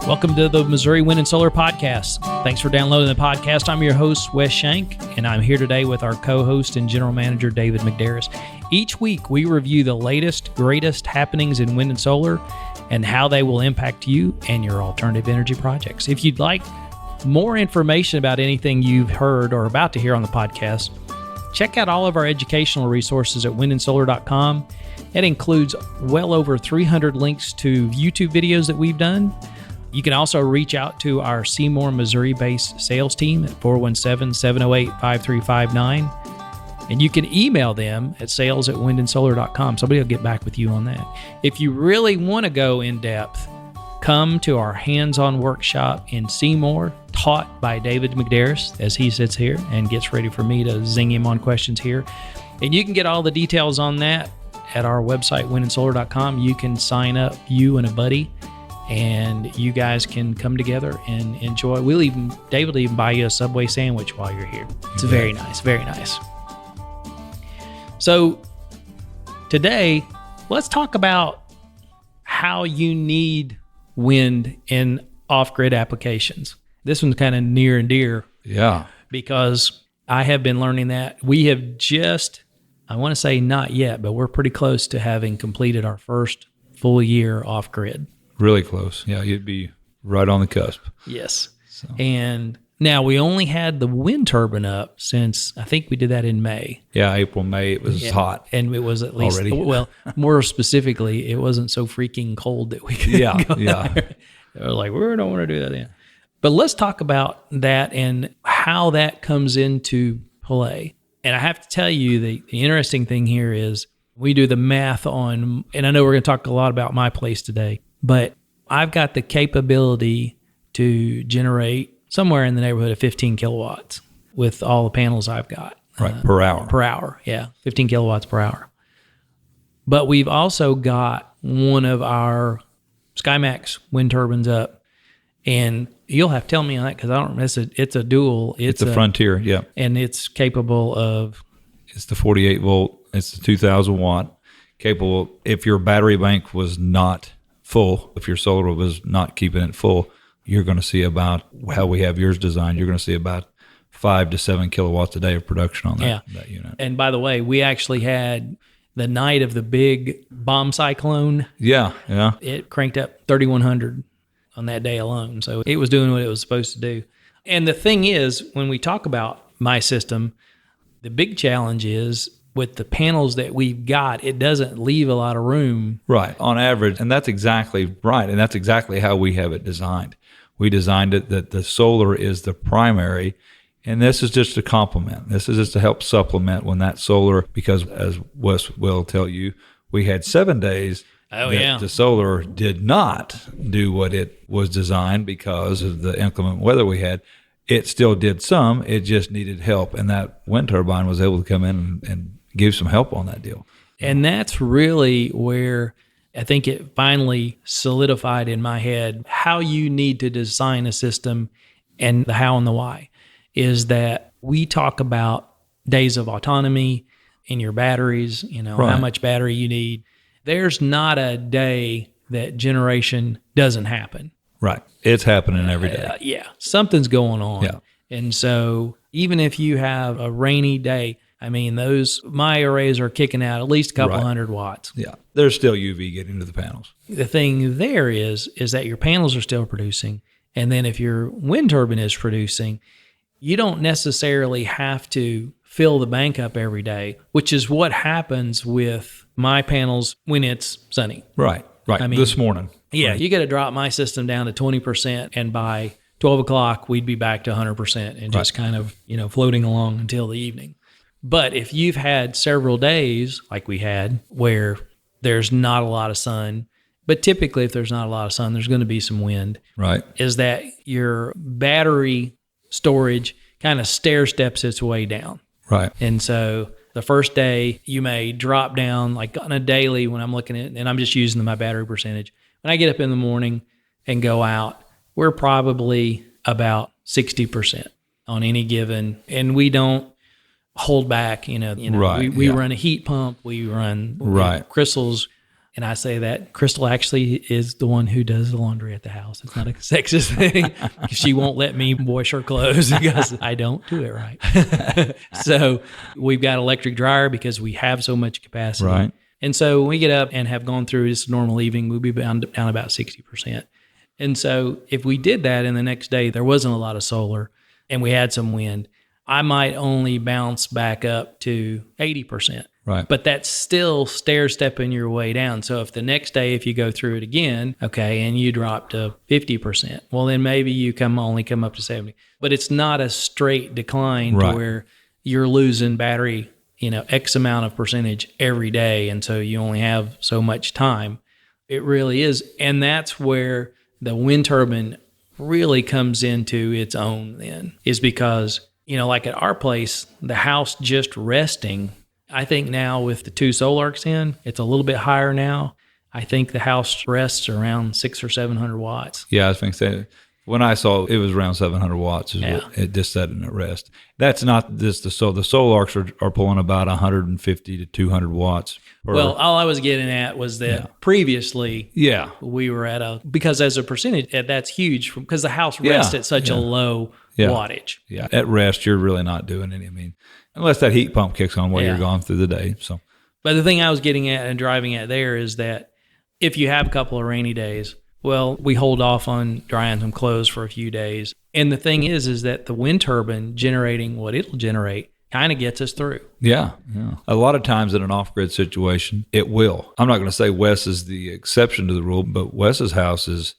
Welcome to the Missouri Wind and Solar Podcast. Thanks for downloading the podcast. I'm your host, Wes Shank, and I'm here today with our co-host and general manager, David McDaris. Each week, we review the latest, greatest happenings in wind and solar and how they will impact you and your alternative energy projects. If you'd like more information about anything you've heard or about to hear on the podcast, check out all of our educational resources at windandsolar.com. That includes well over 300 links to YouTube videos that we've done. You can also reach out to our Seymour, Missouri-based sales team at 417-708-5359. And you can email them at sales@windandsolar.com. Somebody will get back with you on that. If you really want to go in depth, come to our hands-on workshop in Seymour, taught by David McDaris as he sits here and gets ready for me to zing him on questions here. And you can get all the details on that at our website, windandsolar.com. You can sign up, you and a buddy, and you guys can come together and enjoy. David will even buy you a Subway sandwich while you're here. It's very nice, very nice. So today, let's talk about how you need wind in off-grid applications. This one's kind of near and dear. Yeah. Because I have been learning that. We have just, I want to say not yet, but we're pretty close to having completed our first full year off-grid. Really close. Yeah, you'd be right on the cusp. Yes. So. And now we only had the wind turbine up since, I think we did that in May. Yeah, April, May, it was hot. And it was at least, already. Well, more specifically, it wasn't so freaking cold that we could go there. They were like, we don't want to do that then. But let's talk about that and how that comes into play. And I have to tell you, the interesting thing here is we do the math on, and I know we're going to talk a lot about my place today, but I've got the capability to generate somewhere in the neighborhood of 15 kilowatts with all the panels I've got. Right, per hour. Per hour, yeah, 15 kilowatts per hour. But we've also got one of our SkyMax wind turbines up, and you'll have to tell me on that because I don't remember. It's a dual. It's a Frontier, yeah. And it's capable of? It's the 48 volt. It's the 2,000 watt. Capable, if your battery bank was not full, if your solar was not keeping it full, you're going to see about how we have yours designed. You're going to see about 5 to 7 kilowatts a day of production on that unit. And by the way, we actually had the night of the big bomb cyclone. Yeah. It cranked up 3,100 on that day alone. So it was doing what it was supposed to do. And the thing is, when we talk about my system, the big challenge is with the panels that we've got, it doesn't leave a lot of room. Right, on average. And that's exactly right. And that's exactly how we have it designed. We designed it that the solar is the primary, and this is just a complement. This is just to help supplement when that solar, because as Wes will tell you, we had 7 days the solar did not do what it was designed because of the inclement weather we had. It still did some, it just needed help, and that wind turbine was able to come in and give some help on that deal. And that's really where I think it finally solidified in my head how you need to design a system, and the how and the why is that we talk about days of autonomy in your batteries, how much battery you need. There's not a day that generation doesn't happen. Right. It's happening every day. Yeah. Something's going on. Yeah. And so even if you have a rainy day, my arrays are kicking out at least a couple hundred watts. Yeah. There's still UV getting to the panels. The thing there is that your panels are still producing. And then if your wind turbine is producing, you don't necessarily have to fill the bank up every day, which is what happens with my panels when it's sunny. Right. This morning. Yeah. You got to drop my system down to 20%. And by 12 o'clock, we'd be back to 100% and just kind of, floating along until the evening. But if you've had several days like we had where there's not a lot of sun, but typically if there's not a lot of sun, there's going to be some wind. Right. Is that your battery storage kind of stair steps its way down. Right. And so the first day you may drop down like on a daily when I'm looking at, and I'm just using my battery percentage. When I get up in the morning and go out, we're probably about 60% on any given, and we don't hold back, we run a heat pump, we run crystals, And I say that Crystal actually is the one who does the laundry at the house. It's not a sexist thing. She won't let me wash her clothes because I don't do it right. So we've got electric dryer because we have so much capacity. Right. And so when we get up and have gone through this normal evening, we'll be down about 60%. And so if we did that and the next day there wasn't a lot of solar and we had some wind, I might only bounce back up to 80%. Right. But that's still stair-stepping your way down. So if the next day, if you go through it again, okay, and you drop to 50%, well, then maybe you only come up to 70. But it's not a straight decline Right. to where you're losing battery, X amount of percentage every day. And so you only have so much time. It really is. And that's where the wind turbine really comes into its own then, is because, like at our place, the house just resting, I think now with the 2 Solarcs in, it's a little bit higher now. I think the house rests around 600 or 700 watts. Yeah, I was going to say, when I saw it was around 700 watts is what it just said in at rest. That's not just the Solarcs are pulling about 150 to 200 watts. Well, all I was getting at was that previously we were at because as a percentage, that's huge because the house rests at such a low wattage. Yeah, at rest, you're really not doing any, unless that heat pump kicks on while you're gone through the day. So, but the thing I was getting at and driving at there is that if you have a couple of rainy days, well, we hold off on drying some clothes for a few days. And the thing is that the wind turbine generating what it'll generate kind of gets us through. Yeah. A lot of times in an off-grid situation, it will. I'm not going to say Wes is the exception to the rule, but Wes's house is,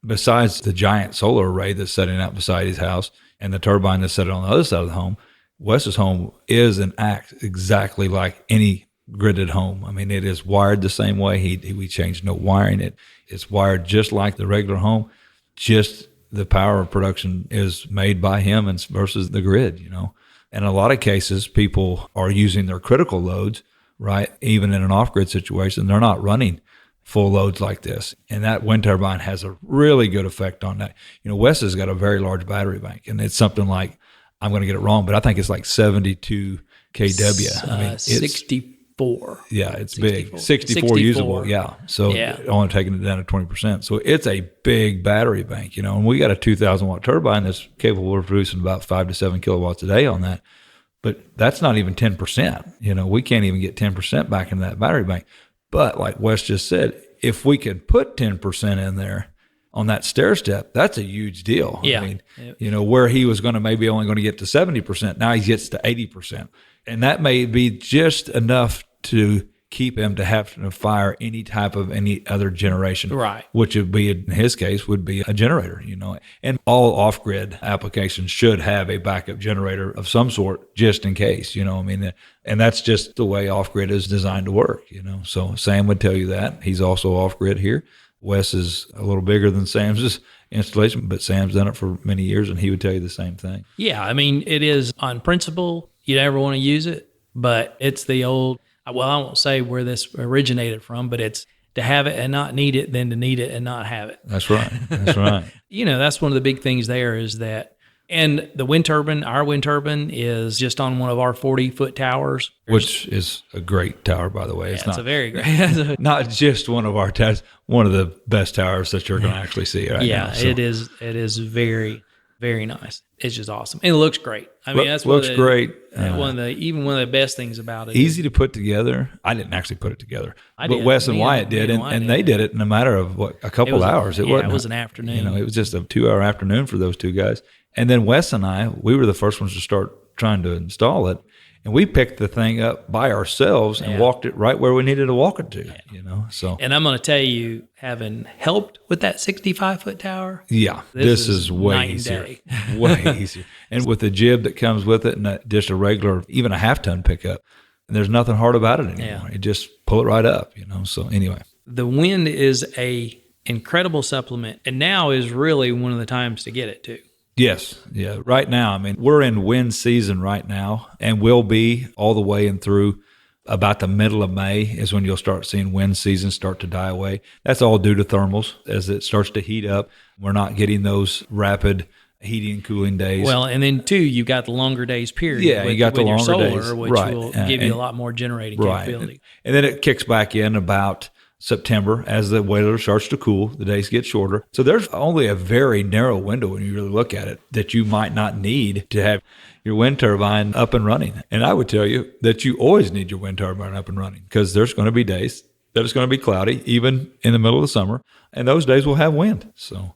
besides the giant solar array that's setting out beside his house and the turbine that's set on the other side of the home, Wes's home is and acts exactly like any gridded home. It is wired the same way. We changed no wiring. It's wired just like the regular home. Just the power of production is made by him versus the grid, And in a lot of cases, people are using their critical loads, right? Even in an off-grid situation, they're not running full loads like this. And that wind turbine has a really good effect on that. Wes has got a very large battery bank, and it's something like, I'm going to get it wrong, but I think it's like 72 kW. 64. Yeah, it's big. 64 usable. Yeah. So only taking it down to 20%. So it's a big battery bank, and we got a 2,000 watt turbine that's capable of producing about 5 to 7 kilowatts a day on that. But that's not even 10%. We can't even get 10% back into that battery bank. But like Wes just said, if we could put 10% in there on that stair step, that's a huge deal. Yeah. Where he was maybe only going to get to 70%, now he gets to 80%. And that may be just enough to keep him to have to fire any other generation. Right. Which would be, in his case, would be a generator, And all off-grid applications should have a backup generator of some sort just in case, and that's just the way off-grid is designed to work, So Sam would tell you that. He's also off-grid here. Wes is a little bigger than Sam's installation, but Sam's done it for many years, and he would tell you the same thing. Yeah, it is on principle. You never want to use it, but it's the old, well, I won't say where this originated from, but it's to have it and not need it than to need it and not have it. That's right. That's right. That's one of the big things there is that, and the wind turbine, our wind turbine is just on one of our 40-foot towers. Which is a great tower, by the way. It's a very great. Not just one of our towers, one of the best towers that you're going to actually see right now. So. It is very, very nice. It's just awesome. And it looks great. That's looks great. One of the best things about it. Easy to put together. I didn't actually put it together, but Wes and Wyatt did, and they did it in a matter of a couple hours. It was an afternoon. It was just a 2-hour afternoon for those two guys. And then Wes and we were the first ones to start trying to install it. And we picked the thing up by ourselves and walked it right where we needed to walk it to, So, and I'm going to tell you, having helped with that 65-foot tower, this is way easier, way easier. And with the jib that comes with it, and just a regular, even a half-ton pickup, and there's nothing hard about it anymore. You just pull it right up, So anyway, the wind is a incredible supplement, and now is really one of the times to get it too. Yes. Yeah. Right now, we're in wind season right now, and we'll be all the way and through about the middle of May is when you'll start seeing wind season start to die away. That's all due to thermals. As it starts to heat up, we're not getting those rapid heating and cooling days. Well, and then too, you got the longer days period. Yeah, you got the longer solar, days. which will give you a lot more generating capability. And then it kicks back in about September, as the weather starts to cool, the days get shorter. So there's only a very narrow window when you really look at it that you might not need to have your wind turbine up and running. And I would tell you that you always need your wind turbine up and running, because there's going to be days that it's going to be cloudy, even in the middle of the summer, and those days will have wind. So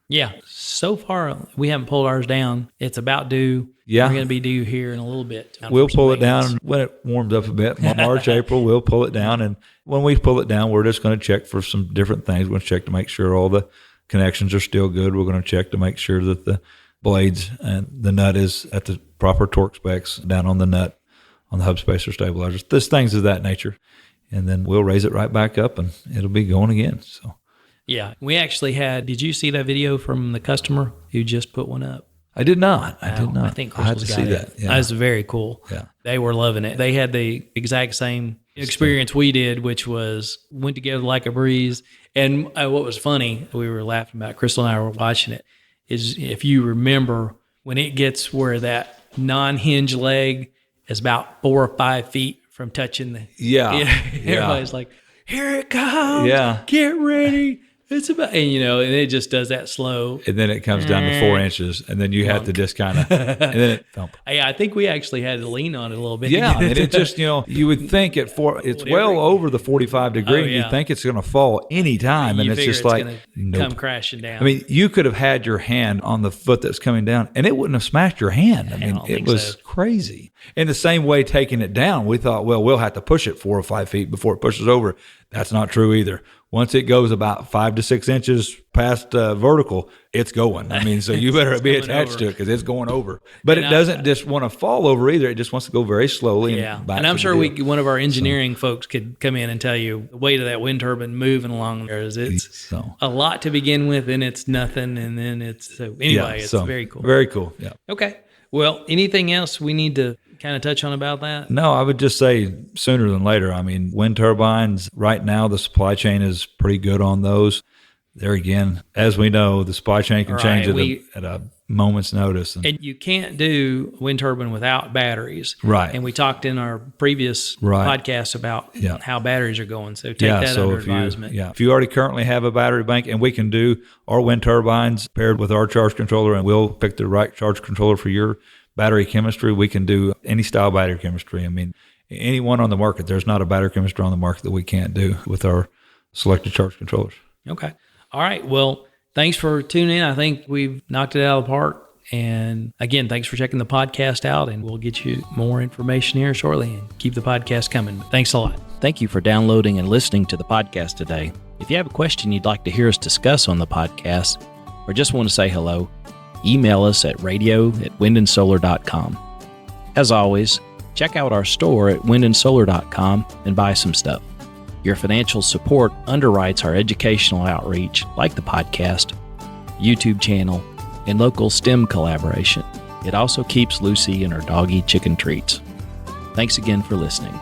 yeah, so far we haven't pulled ours down. It's about due. Yeah. We're going to be due here in a little bit. We'll pull it down when it warms up a bit. March, April, we'll pull it down. And when we pull it down, we're just going to check for some different things. We're going to check to make sure all the connections are still good. We're going to check to make sure that the blades and the nut is at the proper torque specs down on the nut, on the hub spacer stabilizers. There's things of that nature. And then we'll raise it right back up and it'll be going again. So yeah, we actually did you see that video from the customer who just put one up? I did not. I did not. I think I had to Crystal's see got that. it. Yeah. That was very cool. Yeah. They were loving it. They had the exact same experience we did, which was went together like a breeze. And what was funny, we were laughing about, Crystal and I were watching it, is if you remember when it gets where that non-hinge leg is about 4 or 5 feet from touching the... Yeah. Everybody's like, here it comes. Yeah. Get ready. It's about, and and it just does that slow. And then it comes down to 4 inches, and then you have to just kind of, and then it thump. Yeah, I think we actually had to lean on it a little bit. Yeah, and it just, you would think it's well over the 45 degree, and you think it's going to fall any time, and it's just like, nope. Come crashing down. I mean, you could have had your hand on the foot that's coming down, and it wouldn't have smashed your hand. I mean, it was crazy. In the same way, taking it down, we thought, well, we'll have to push it 4 or 5 feet before it pushes over. That's not true either. Once it goes about 5 to 6 inches past vertical, it's going. I mean, so you better be attached to it because it's going over. But it doesn't just want to fall over either. It just wants to go very slowly. Yeah, and I'm sure one of our engineering folks could come in and tell you the weight of that wind turbine moving along there is a lot to begin with, and it's nothing, and then it's it's very cool. Very cool. Yeah. Okay. Well, anything else we need to kind of touch on about that? No, I would just say sooner than later. I mean, wind turbines, right now, the supply chain is pretty good on those. There again, as we know, the supply chain can change at a moment's notice. And you can't do wind turbine without batteries. Right. And we talked in our previous podcast about how batteries are going. So take that under advisement. If you already currently have a battery bank, and we can do our wind turbines paired with our charge controller, and we'll pick the right charge controller for your battery chemistry. We can do any style battery chemistry. I mean, anyone on the market, there's not a battery chemistry on the market that we can't do with our selected charge controllers. Okay. All right. Well, thanks for tuning in. I think we've knocked it out of the park. And again, thanks for checking the podcast out, and we'll get you more information here shortly, and keep the podcast coming. Thanks a lot. Thank you for downloading and listening to the podcast today. If you have a question you'd like to hear us discuss on the podcast, or just want to say hello, email us at radio@windandsolar.com. As always, check out our store at windandsolar.com and buy some stuff. Your financial support underwrites our educational outreach, like the podcast, YouTube channel, and local STEM collaboration. It also keeps Lucy and her doggy chicken treats. Thanks again for listening.